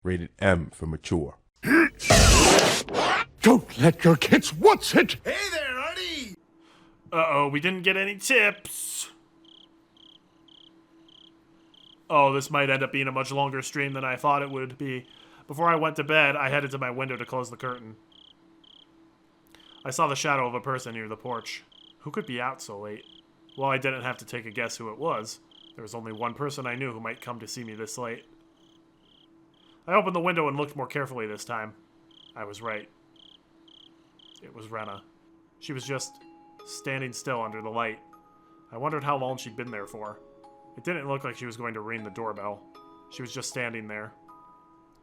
Rated M for mature. Don't let your kids watch it! Hey there, Artie! Uh-oh, we didn't get any tips. Oh, this might end up being a much longer stream than I thought it would be. Before I went to bed, I headed to my window to close the curtain. I saw the shadow of a person near the porch. Who could be out so late? Well, I didn't have to take a guess who it was. There was only one person I knew who might come to see me this late. I opened the window and looked more carefully this time. I was right. It was Rena. She was just standing still under the light. I wondered how long she'd been there for. It didn't look like she was going to ring the doorbell. She was just standing there.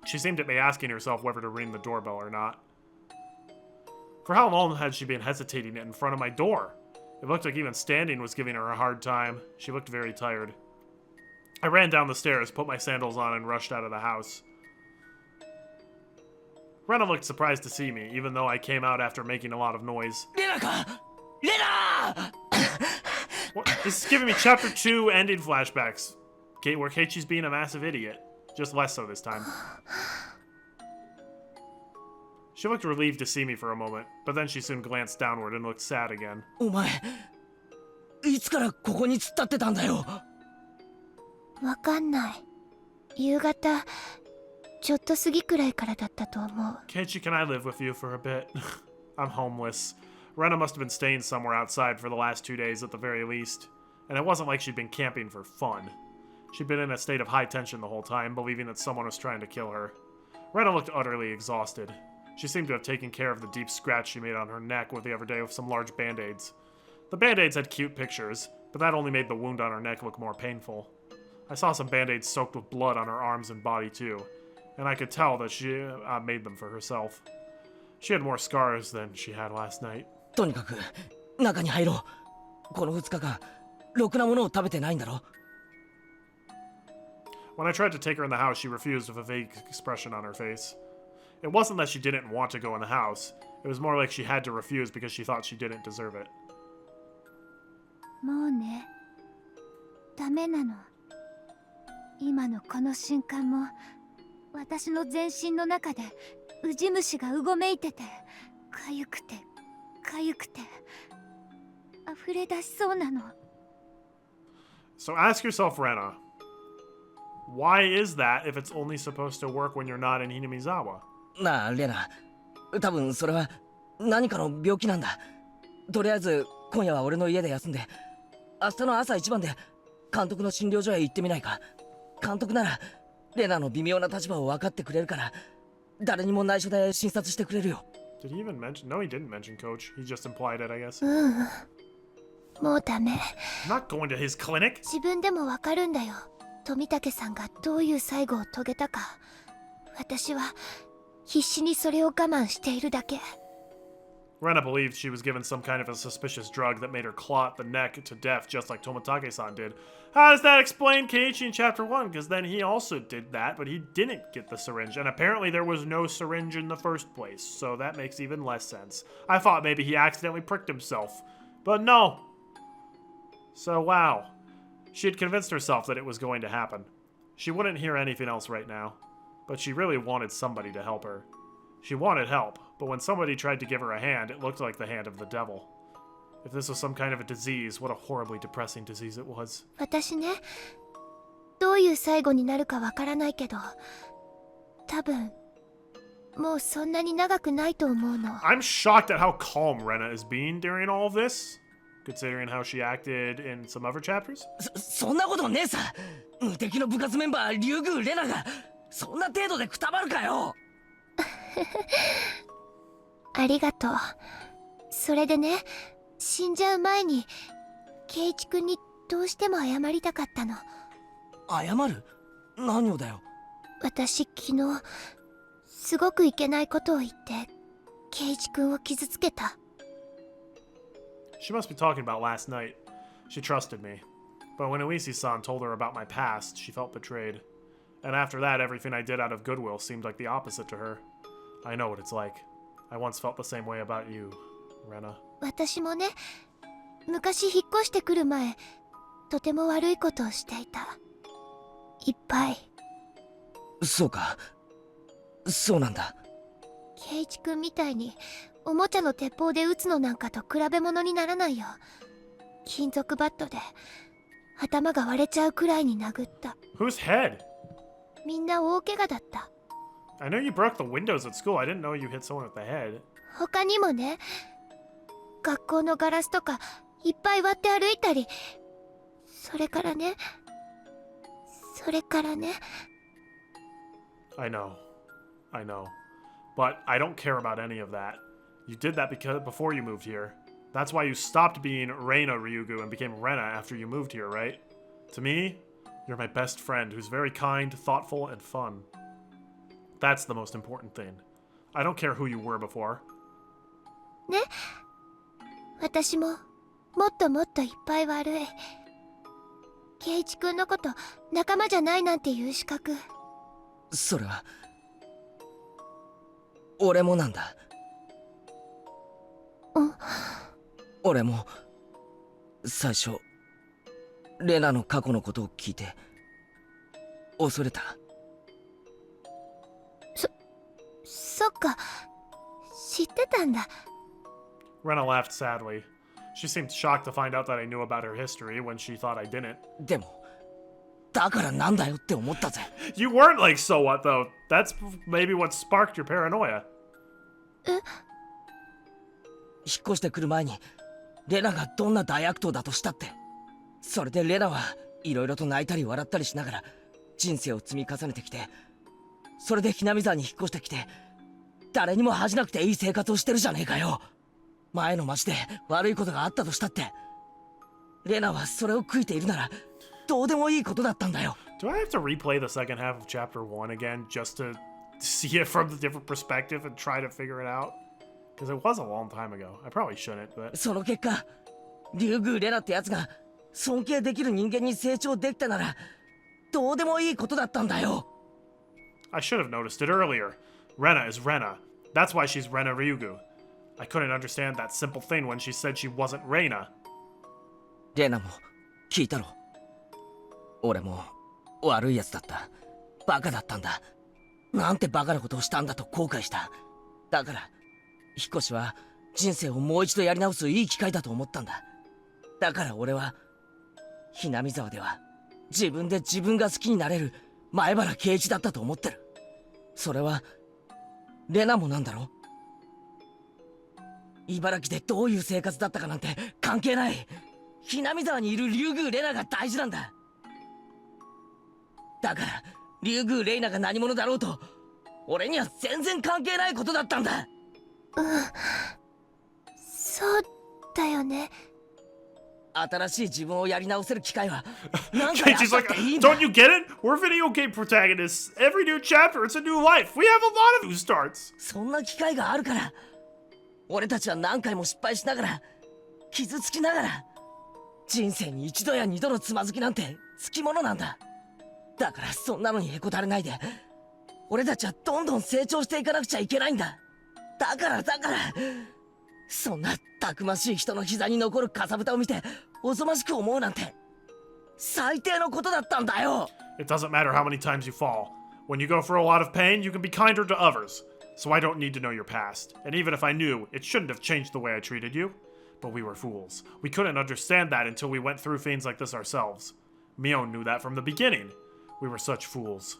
She seemed to be asking herself whether to ring the doorbell or not. For how long had she been hesitating in front of my door? It looked like even standing was giving her a hard time. She looked very tired. I ran down the stairs, put my sandals on, and rushed out of the house. Rena looked surprised to see me, even though I came out after making a lot of noise. Rena! What? This is giving me Chapter 2 ending flashbacks. Kate, where Keiichi's being a massive idiot. Just less so this time. She looked relieved to see me for a moment, but then she soon glanced downward and looked sad again. お前、いつからここに突っ立ってたんだよ。わかんない。夕方、ちょっと過ぎくらいからだったと思う。Keiichi, can I live with you for a bit? I'm homeless. Rena must have been staying somewhere outside for the last 2 days at the very least. And it wasn't like she'd been camping for fun. She'd been in a state of high tension the whole time, believing that someone was trying to kill her. Rena looked utterly exhausted. She seemed to have taken care of the deep scratch she made on her neck the other day with some large band-aids. The band-aids had cute pictures, but that only made the wound on her neck look more painful. I saw some band-aids soaked with blood on her arms and body too, and I could tell that she made them for herself. She had more scars than she had last night. とにかく中に入ろう。この2日間、ろくなものを食べてないんだろ。When I tried to take her in the house, she refused with a vague expression on her face. It wasn't that she didn't want to go in the house. It was more like she had to refuse because she thought she didn't deserve it. もうね、ダメなの。今のこの瞬間も、私の全身の中でウジ虫がうごめいてて、かゆくて、かゆくて、溢れ出しそうなの。So ask yourself, Rena, why is that if it's only supposed to work when you're not in Hinamizawa? なあ、レナ。多分それは何かの病気なんだ。とりあえず今夜は俺の家で休んで、明日の朝一番で監督の診療所へ行ってみないか。監督ならレナの微妙な立場を分かってくれるから、誰にも内緒で診察してくれるよ。Did he even mention? No, he didn't mention Coach. He just implied it, I guess. もうダメ。I'm not going to his clinic. 自分でもわかるんだよ。富武さんがどういう最後を遂げたか。私は必死にそれを我慢しているだけ。Rena believed she was given some kind of a suspicious drug that made her clot the neck to death just like Tomitake-san did. How does that explain Keiichi in Chapter 1? Because then he also did that, but he didn't get the syringe. And apparently there was no syringe in the first place, so that makes even less sense. I thought maybe he accidentally pricked himself. But no. So wow. She had convinced herself that it was going to happen. She wouldn't hear anything else right now. But she really wanted somebody to help her. She wanted help, but when somebody tried to give her a hand, it looked like the hand of the devil. If this was some kind of a disease, what a horribly depressing disease it was. 私ね、どういう最後になるかわからないけど、多分、もうそんなに長くないと思うの。I'm shocked at how calm Rena is being during all of this, considering how she acted in some other chapters. そんなことねえさ。無敵の部活メンバーリュウグウレナがそんな程度でくたばるかよ。ありがとう。それでね、死んじゃう前に圭一君にどうしても謝りたかったの。謝る？何をだよ。私昨日すごくいけないことを言って圭一君を傷つけた。She must be talking about last night. She trusted me. But when Uisi-san told her about my past, she felt betrayed. And after that, everything I did out of goodwill seemed like the opposite to her. I know what it's like. I once felt the same way about you, Rena. 私もね、昔引っ越してくる前、とても悪いことをしていた。いっぱい。そうか。そうなんだ。圭一君みたいにおもちゃの鉄砲で撃つのなんかと比べ物にならないよ。金属バットで頭が割れちゃうくらいに殴った。 Whose head? みんな大怪我だった。 I know you broke the windows at school. I didn't know you hit someone with the head. 他にもね、学校のガラスとかいっぱい割って歩いたり、それからね。 I know. But I don't care about any of that. You did that because before you moved here. That's why you stopped being Rena Ryugu and became Rena after you moved here, right? To me, you're my best friend who's very kind, thoughtful, and fun. That's the most important thing. I don't care who you were before. ね、私ももっともっといっぱい悪い。圭一君のこと仲間じゃないなんていう資格。それは俺もなんだ。俺も最初レナの過去のことを聞いて恐れた。そっか、知ってたんだ。 Rena laughed sadly. She seemed shocked to find out that I knew about her history when she thought I didn't. でもだからなんだよって思ったぜ。 You weren't like, so what, though? That's maybe what sparked your paranoia. 引っ越してくる前にレナがどんな大悪党だとしたって、それでレナはいろいろと泣いたり笑ったりしながら人生を積み重ねてきて、それでひなみ沢に引っ越してきて誰にも恥じなくていい生活をしてるじゃねえかよ。前の町で悪いことがあったとしたってレナはそれを悔いているならどうでもいいことだったんだよ。 Do I have to replay the second half of chapter 1 again just to see it from the different perspective and try to figure it out? Because it was a long time ago. I probably shouldn't, but... その結果竜宮レナってやつが尊敬できる人間に成長できたならどうでもいいことだったんだよ。 I should have noticed it earlier. Rena is Rena. That's why she's Rena Ryugu. I couldn't understand that simple thing when she said she wasn't Rena. レナも聞いたろ。俺も悪いやつだった。バカだったんだ。なんてバカなことをしたんだと後悔した。だから引っ越しは人生をもう一度やり直すいい機会だと思ったんだ。だから俺はひなみ沢では自分で自分が好きになれる前原圭一だったと思ってる。それはレナもなんだろ。茨城でどういう生活だったかなんて関係ない。ひなみ沢にいる竜宮レナが大事なんだ。だから竜宮レイナが何者だろうと俺には全然関係ないことだったんだ。そうだよね。新しい自分をやり直せる機会は何回あ Keiichi's ったっ like, ていいんだ。 don't you get it? We're video game protagonists. Every new chapter, it's a new life. We have a lot of new starts. そんな機会があるから俺たちは何回も失敗しながら傷つきながら人生に一度や二度のつまずきなんてつきものなんだ。だからそんなのにへこたれないで俺たちはどんどん成長していかなくちゃいけないんだ。だからそんなたくましい人の膝に残るかさぶたを見ておぞましく思うなんて最低のことだったんだよ。 It doesn't matter how many times you fall. When you go through a lot of pain, you can be kinder to others. So I don't need to know your past. And even if I knew, it shouldn't have changed the way I treated you. But we were fools. We couldn't understand that until we went through things like this ourselves. Mio knew that from the beginning. We were such fools.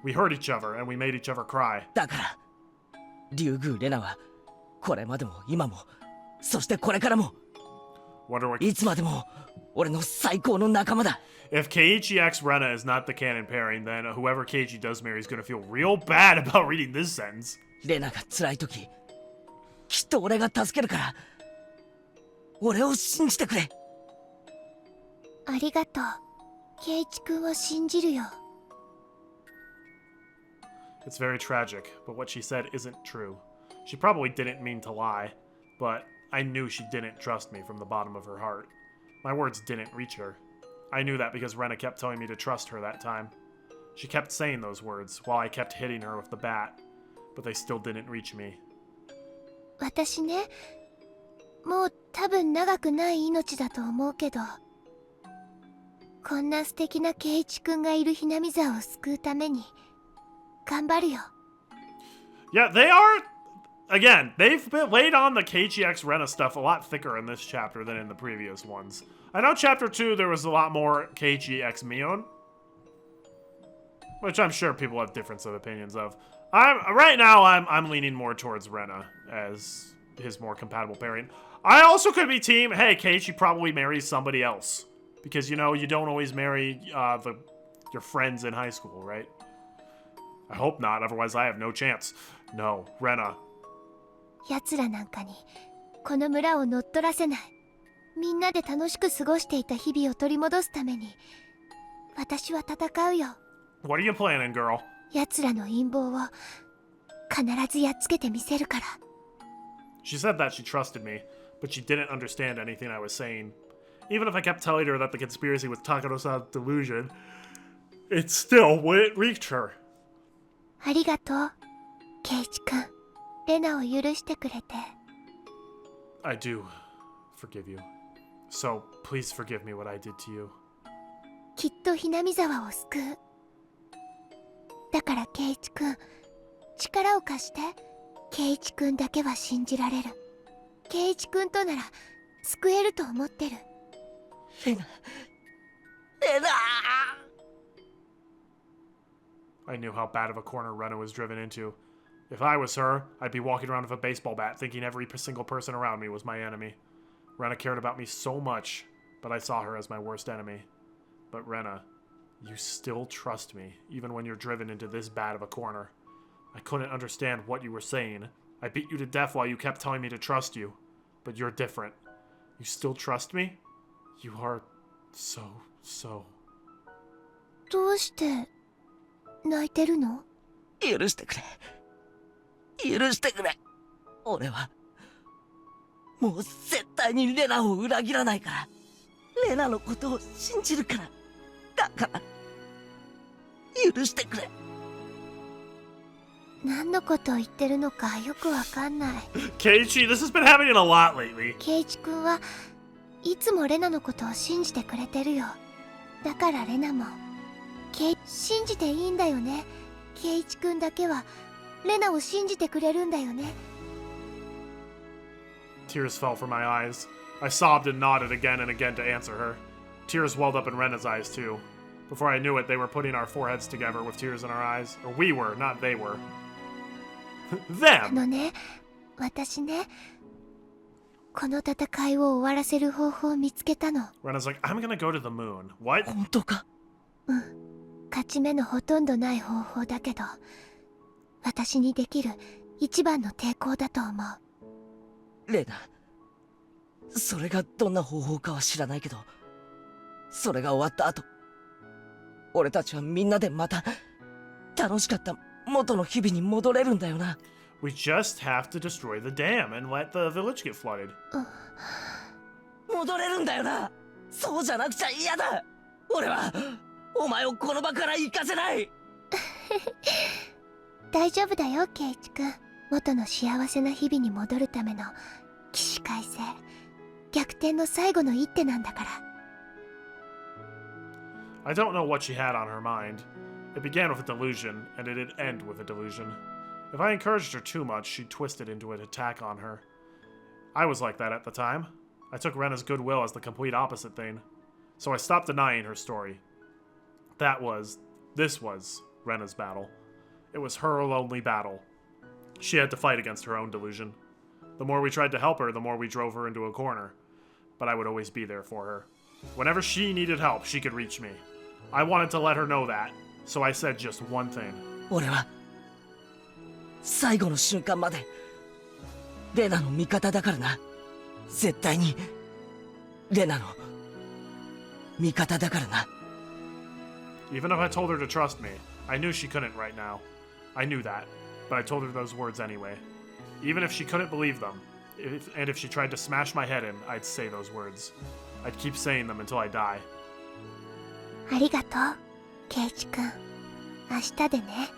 We hurt each other and we made each other cry. だから竜宮レナはこれまでも今もそしてこれからも Wonder what... いつまでも俺の最高の仲間だ。 If Keiichi X Rena is not the canon pairing, then whoever Keiichi does marry is going to feel real bad about reading this sentence. レナが辛い時きっと俺が助けるから俺を信じてくれ。ありがとう。圭一君を信じるよ。 It's very tragic, but what she said isn't true. She probably didn't mean to lie, but I knew she didn't trust me from the bottom of her heart. My words didn't reach her. I knew that because Rena kept telling me to trust her that time. She kept saying those words while I kept hitting her with the bat, but they still didn't reach me. 私ね、もう多分長くない命だと思うけど、こんな素敵な圭一君がいるひなみ沢を救うために頑張るよ。Yeah, they are. Again, they've been laid on the KGX Rena stuff a lot thicker in this chapter than in the previous ones. I know chapter 2 there was a lot more KGX Mion, which I'm sure people have difference of opinions of. Right now I'm leaning more towards Rena as his more compatible pairing. I also could be team, hey, Keiichi probably marries somebody else. Because, you know, you don't always marry your friends in high school, right? I hope not, otherwise I have no chance. No, Rena. 奴らなんかにこの村を乗っ取らせない。みんなで楽しく過ごしていた日々を取り戻すために私は戦うよ。 What are you planning, girl? 奴らの陰謀を必ずやっつけてみせるから。 She said that she trusted me, but she didn't understand anything I was saying. Even if I kept telling her that the conspiracy was Takano-san's delusion, it still wouldn't reach her. ありがとう、ケイチ君。レナを許してくれて。 I do forgive you. So, please forgive me what I did to you. きっとひなみ沢を救う。だからケイチ君、力を貸して。ケイチ君だけは信じられる。ケイチ君となら救えると思ってる。レナ。レナ I knew how bad of a corner Rena was driven into. If I was her, I'd be walking around with a baseball bat thinking every single person around me was my enemy. Rena cared about me so much, but I saw her as my worst enemy. But Rena, you still trust me, even when you're driven into this bad of a corner. I couldn't understand what you were saying. I beat you to death while you kept telling me to trust you. But you're different. You still trust me? You are so... どうして泣いてるの？許してくれ。許してくれ。俺はもう絶対にレナを裏切らないから。レナのことを信じるから。だから許してくれ。何のことを言ってるのかよくわかんない。Keiichi, this has been happening a lot lately. ケイチ君はいつもレナのことを信じてくれてるよ。だからレナも信じていいんだよね。ケイチ君だけはレナを信じてくれるんだよね。 Tears fell from my eyes. I sobbed and nodded again and again to answer her. Tears welled up in Rena's eyes too. Before I knew it, they were putting our foreheads together with tears in our eyes. Or we were, not they were. あ Them! のね、私ね、この戦いを終わらせる方法を見つけたの。 Rena's like, I'm gonna go to the moon. What? 本当か？勝ち目のほとんどない方法だけど、私にできる一番の抵抗だと思う。レナ、それがどんな方法かは知らないけど、それが終わった後、俺たちはみんなでまた楽しかった元の日々に戻れるんだよな。We just have to destroy the dam and let the village get flooded. 戻れるんだよな。そうじゃなくちゃ嫌だ。俺はお前をこの場から行かせない。大丈夫だよ、ケイチ君。元の幸せな日々に戻るための起死回生、逆転の最後の一手なんだから。 I don't know what she had on her mind. It began with a delusion, and it'd end with a delusion. If I encouraged her too much, she'd twist it into an attack on her. I was like that at the time. I took Rena's goodwill as the complete opposite thing. So I stopped denying her story. This was Rena's battle. It was her lonely battle. She had to fight against her own delusion. The more we tried to help her, the more we drove her into a corner. But I would always be there for her. Whenever she needed help, she could reach me. I wanted to let her know that, so I said just one thing. 俺は最後の瞬間までレナの味方だからな。絶対にレナの味方だからな。 Even if I told her to trust me, I knew she couldn't right now. I knew that, but I told her those words anyway. Even if she couldn't believe them, if she tried to smash my head in, I'd say those words. I'd keep saying them until I die. ありがとう、ケイチ君。明日でね。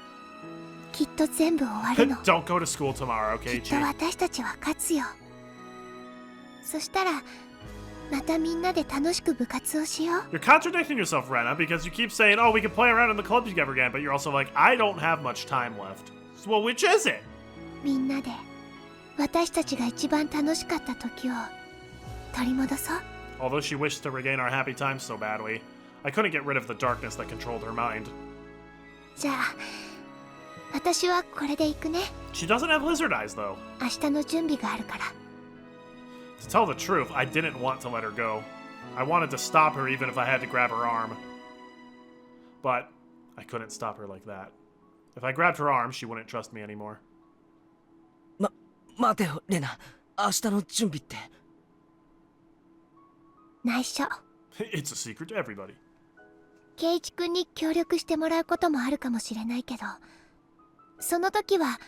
きっと全部終わるの。Don't go to school tomorrow, きっ okay, と Chi? 私たちは勝つよ。そしたらまたみんなで楽しく部活をしよう。 You're contradicting yourself, Rena, because you keep saying, oh, we can play around in the club together again, but you're also like, I don't have much time left. So, well, which is it? みんなで私たちが一番楽しかった時を取り戻そう。 Although she wished to regain our happy times so badly, I couldn't get rid of the darkness that controlled her mind. じゃあ私はこれで行くね。 She doesn't have lizard eyes, though. 明日の準備があるから。 To tell the truth, I didn't want to let her go. I wanted to stop her even if I had to grab her arm. But I couldn't stop her like that. If I grabbed her arm, she wouldn't trust me anymore. 待てよレナ、明日の準備って。内緒。 It's a secret to everybody. 圭一君に協力してもらうこともあるかもしれないけど、その時は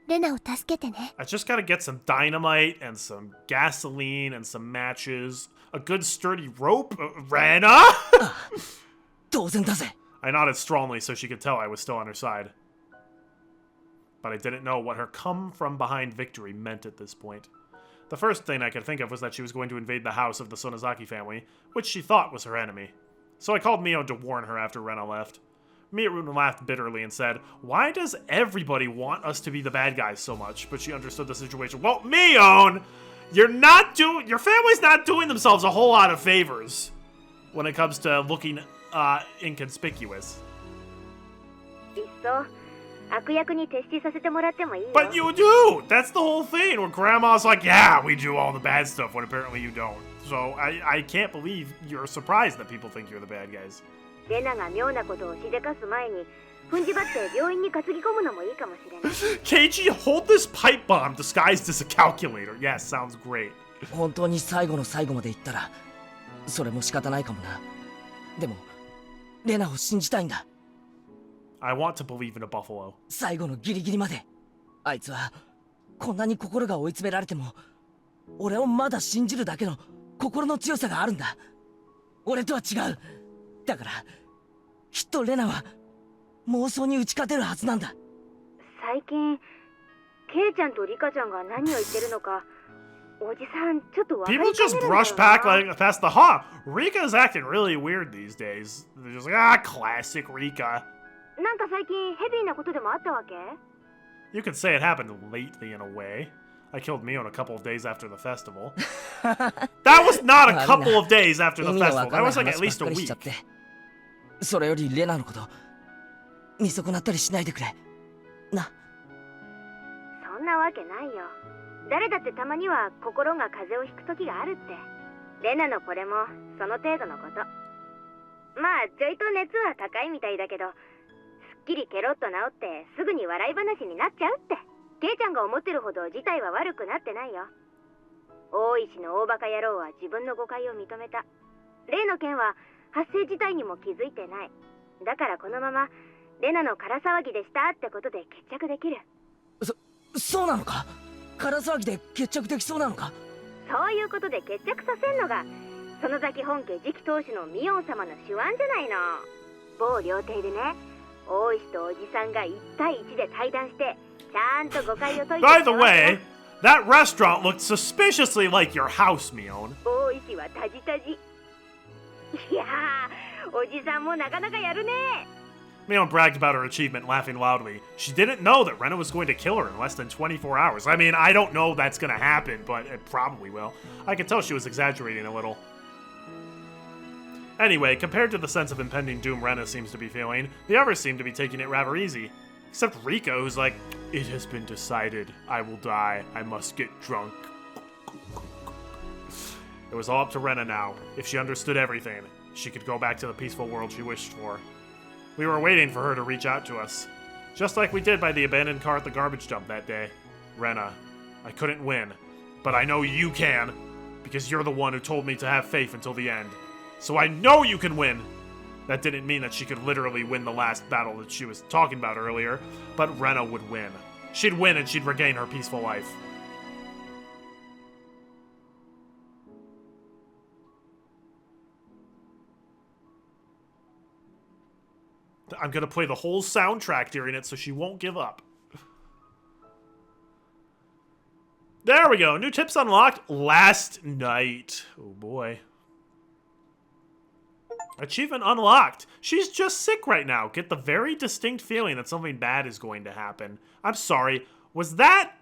レナを助けてね。 I just gotta get some dynamite and some gasoline and some matches. A good sturdy rope? Rena? 当然だぜ。 I nodded strongly so she could tell I was still on her side. But I didn't know what her come-from-behind victory meant at this point. The first thing I could think of was that she was going to invade the house of the Sonozaki family, which she thought was her enemy. So I called Mion to warn her after Rena left. Mion laughed bitterly and said, "Why does everybody want us to be the bad guys so much?" But she understood the situation. Well, Mion, your family's not doing themselves a whole lot of favors when it comes to looking inconspicuous. But you do! That's the whole thing, where Grandma's like, yeah, we do all the bad stuff, when apparently you don't. So I can't believe you're surprised that people think you're the bad guys. レナが妙なことをしでかす前に踏んじばって病院に担ぎ込むのもいいかもしれない。 Keiji, hold this pipe bomb disguised as a calculator. Yes, sounds great. 本当に最後の最後まで行ったらそれも仕方ないかもな。でもレナを信じたいんだ。 I want to believe in a buffalo. 最後のギリギリまで。あいつはこんなに心が追い詰められても俺をまだ信じるだけの心の強さがあるんだ。俺とは違う。だからきっとレナは妄想に打ち勝てるはずなんだ。最近ケイちゃんとリカちゃんが何を言ってるのかおじさんちょっとわかり People かね just るんだよ brush back な。 like past the Rika's acting really weird these days. They're just like, classic Rika. なんか最近ヘビーなことでもあったわけ？ You could say it happened lately in a way. I killed Mion a couple of days after the festival. That was not a couple of days after the 意味の festival. わか That んない was like 話 at ばっ least か a りしちゃ week. ってそれよりレナのこと見損なったりしないでくれな。そんなわけないよ。誰だってたまには心が風邪をひく時があるって。レナのこれもその程度のこと。まあちょいと熱は高いみたいだけどすっきりケロッと治ってすぐに笑い話になっちゃうって。ケイちゃんが思ってるほど事態は悪くなってないよ。大石の大バカ野郎は自分の誤解を認めた。例の件は発生自体にも気づいてない。だからこのままレナの空騒ぎでしたってことで決着できる。そうなのか。空騒ぎで決着できそうなのか。そういうことで決着させんのが園崎本家次期当主のミオン様の手腕じゃないの。某料亭でね大石とおじさんが1対1で対談してちゃんと誤解を解いて。 By the way, that restaurant looked suspiciously like your house, Mion. 大石はタジタジ。いやーおじさんもなかなかやるね。 Mion bragged about her achievement, laughing loudly. She didn't know that Rena was going to kill her in less than 24 hours. I mean, I don't know that's going to happen, but it probably will. I could tell she was exaggerating a little. Anyway, compared to the sense of impending doom Rena seems to be feeling, the others seem to be taking it rather easy. Except Rika, who's like, "It has been decided. I will die. I must get drunk." It was all up to Rena now. If she understood everything, she could go back to the peaceful world she wished for. We were waiting for her to reach out to us. Just like we did by the abandoned car at the garbage dump that day. Rena, I couldn't win, but I know you can, because you're the one who told me to have faith until the end. So I know you can win! That didn't mean that she could literally win the last battle that she was talking about earlier, but Rena would win. She'd win and she'd regain her peaceful life. I'm gonna play the whole soundtrack during it so she won't give up. There we go. New tips unlocked last night. Oh boy. Achievement unlocked. She's just sick right now. Get the very distinct feeling that something bad is going to happen. I'm sorry. Was that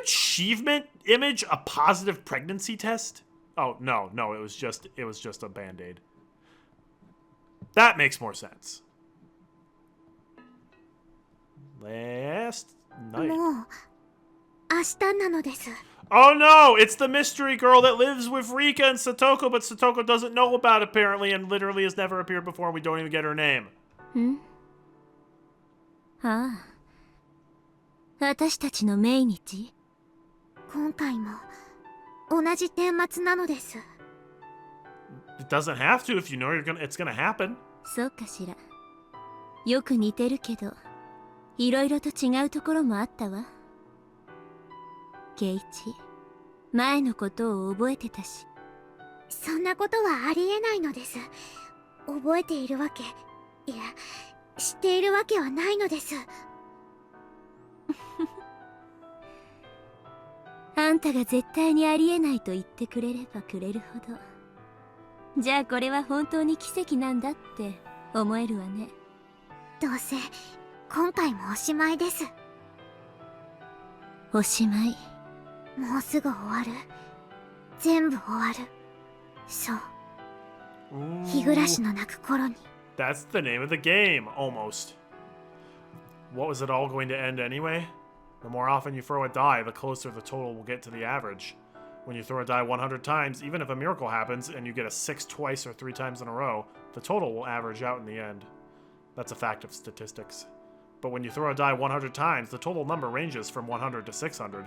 achievement image a positive pregnancy test? Oh, no, it was just a band-aid. That makes more sense. Last night. もう明日なのです。 Oh no, it's the mystery girl that lives with Rika and Satoko, but Satoko doesn't know about apparently and literally has never appeared before and we don't even get her name. ああ、私たちの命日。今回も同じ顛末なのです。 It doesn't have to if you know it's gonna happen. そうかしら。よく似てるけど、いろいろと違うところもあったわ。圭一、前のことを覚えてたし。そんなことはありえないのです。覚えているわけ、いや、知っているわけはないのです。あんたが絶対にありえないと言ってくれればくれるほど、じゃあこれは本当に奇跡なんだって思えるわね。どうせ今回もおしまいです。おしまい。もうすぐ終わる。全部終わる。そう。日暮らしの泣く頃に。That's the name of the game, almost. What was it all going to end anyway? The more often you throw a die, the closer the total will get to the average. When you throw a die 100 times, even if a miracle happens and you get a 6 twice or 3 times in a row, the total will average out in the end. That's a fact of statistics. But when you throw a die 100 times, the total number ranges from 100 to 600.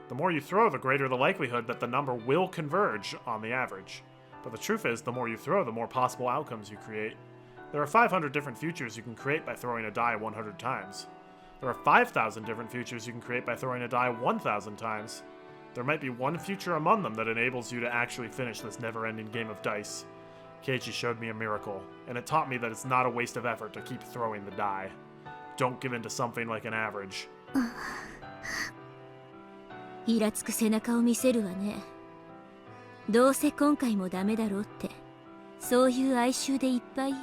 The more you throw, the greater the likelihood that the number will converge on the average. But the truth is, the more you throw, the more possible outcomes you create. There are 500 different futures you can create by throwing a die 100 times. There are 5,000 different futures you can create by throwing a die 1,000 times. There might be one future among them that enables you to actually finish this never-ending game of dice. Keiichi showed me a miracle, and it taught me that it's not a waste of effort to keep throwing the die. Don't give in to something like an average. イラつく背中を見せるわね。どうせ今回もダメだろうって、そういう哀愁でいっぱいよ。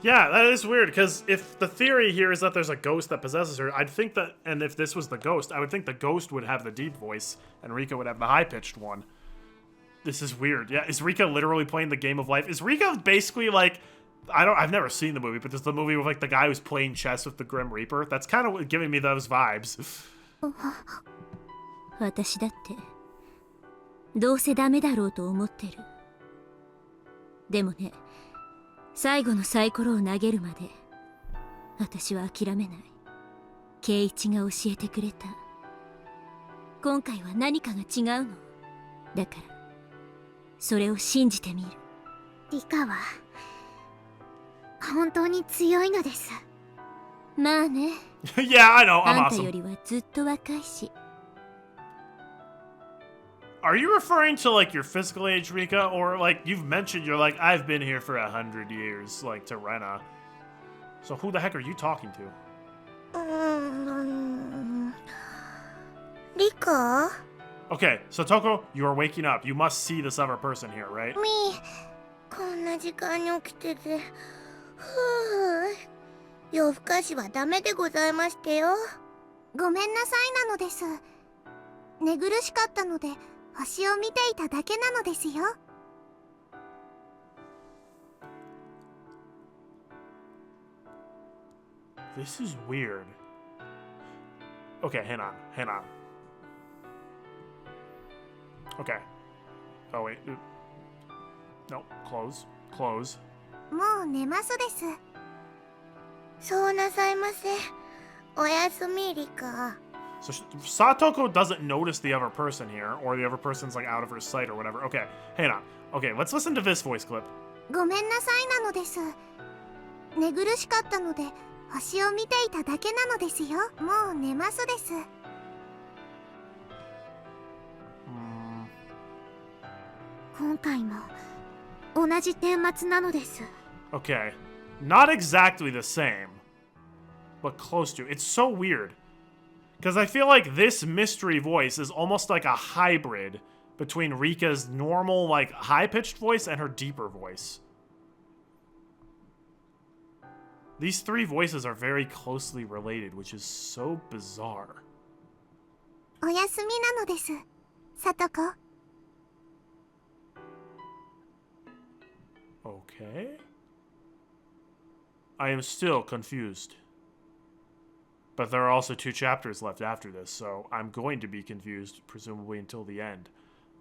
Yeah, that is weird, because if the theory here is that there's a ghost that possesses her, I'd think that, and if this was the ghost, I would think the ghost would have the deep voice, and Rika would have the high-pitched one. This is weird. Yeah, is Rika literally playing the game of life? Is Rika basically like, I've never seen the movie, but there's the movie with like the guy who's playing chess with the Grim Reaper? That's kind of giving me those vibes. 私だってどうせダメだろうと思ってる。でもね、最後のサイコロを投げるまで私は諦めない。圭一が教えてくれた。今回は何かが違うの。だからそれを信じてみる。リカは本当に強いのです。まあね。Yeah, I know, I'm あんた awesome. よりはずっと若いし。Are you referring to like your physical age, Rika, or like you've mentioned you're like I've been here for 100 years, like to Rena? So who the heck are you talking to? リカ？ Okay, Satoko, you are waking up. You must see this other person here, right? こんな時間に起きてて、夜更かしはダメでございましてよ。ごめんなさいなのです。寝苦しかったので星を見ていただけなのですよ。This is weird. Okay, hang on. Okay. Oh wait. No, close. もう寝ますです。そうなさいませ。おやすみ、リカ。 So Satoko doesn't notice the other person here, or the other person's like out of her sight or whatever. Okay, hang on. Okay, let's listen to this voice clip. ごめんなさいなのです。寝苦しかったので星を見ていただけなのですよ。もう寝ますです。今回も同じ顛末なのです。 Okay, not exactly the same, but close to. It's so weird. Because I feel like this mystery voice is almost like a hybrid between Rika's normal, like, high-pitched voice and her deeper voice. These three voices are very closely related, which is so bizarre. お休みなのです、さとこ。Okay. I am still confused. But there are also 2 chapters left after this, so I'm going to be confused, presumably until the end.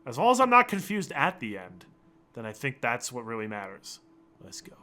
As long as I'm not confused at the end, then I think that's what really matters. Let's go.